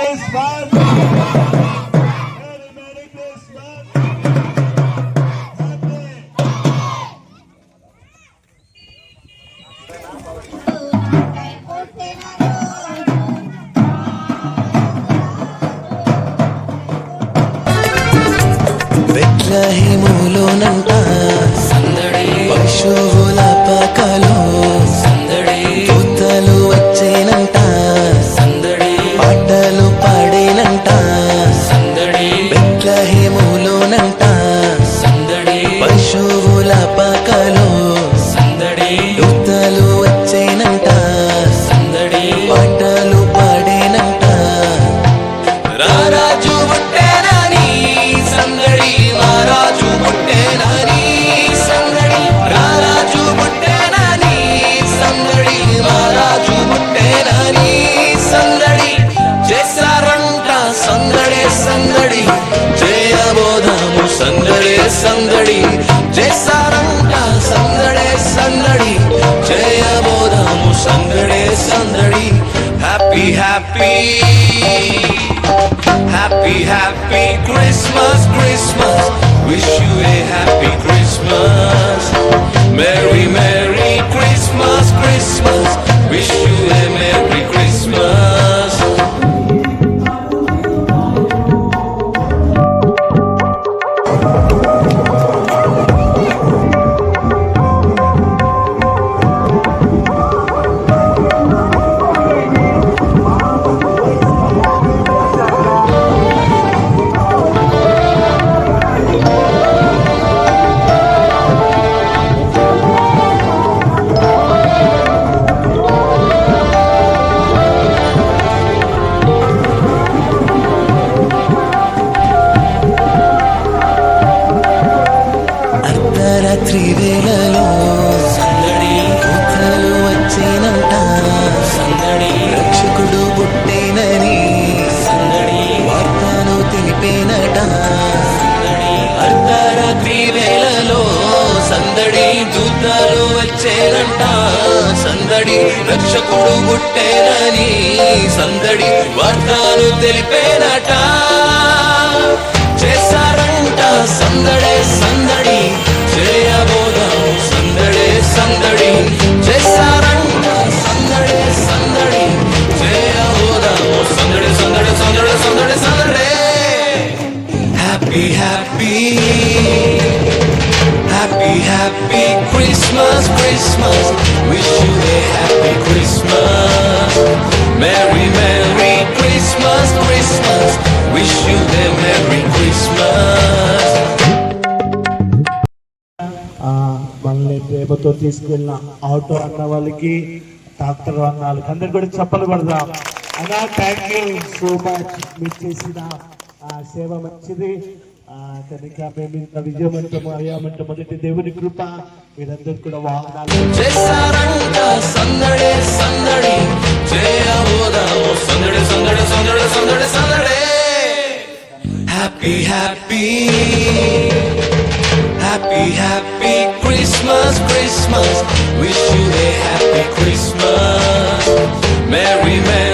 Christmas. Merry Christmas. బెత్లెహేములోనంట సందడి, పశువుల పాకలో సందడి, దూతలు వచ్చేనంట సందడి, పాటలు పాడేనంట సందడి. బెత్లెహేములోనంట సందడి, పశువుల పాకలో సందడి, దూతలు వచ్చేనంట సందడి, పాటలు పాడేనంట. రారాజు పుట్టేనని సందడి, మహారాజు పుట్టేనని సందడి, రారాజు పుట్టేనని సందడి, మహారాజు పుట్టేనని సందడి. చేశారంట సందడే సందడి, చేయబోదాము సందడే సందడి. చేశారంట సందడే సందడి, చేయబోదాము సందడే సందడి. Happy happy happy happy Christmas Christmas, wish you a happy Christmas. Merry merry Christmas Christmas, wish you a merry Christmas. అర్ధరాత్రి వేళలో సందడి, దూతలు వచ్చేనంట సందడి, రక్షకుడు పుట్టేనని సందడి, వార్తను తెలిపేనట సందడి. అర్ధరాత్రి వేళలో సందడి, దూతలు వచ్చేనంట సందడి, రక్షకుడు పుట్టేనని సందడి, వార్తను తెలిపేనట. చేశారంట సందడే సందడి, చేయబోదాము సందడే సందడి. చేశారంట సందడే సందడి, చేయబోదాము సందడి సందడి సందడి సందడి సందడే. Happy happy happy happy Christmas Christmas, wish you a happy Christmas. Merry merry Christmas Christmas, wish you a merry Christmas. మనల్ని ప్రేమతో తీసుకెళ్ళిన ఆటో అన్న వాళ్ళకి, డాక్టర్ అన్న వాళ్ళకి అందరికి కూడా చెప్పలు పడదాం అన్నా. థ్యాంక్ యూ సో మచ్, మీరు చేసిన సేవ మంచిది. కనుక మేము ఇంత విజయవంతం అయ్యామంటే మొదటి దేవుని కృప. మీరందరూ కూడా వాహనాలు చేశారంట సందడే సందడి, చేయబోదాము సందడి సందడి సందడి సందడి సందడి. Happy happy happy happy Christmas Christmas, wish you a happy Christmas. Merry merry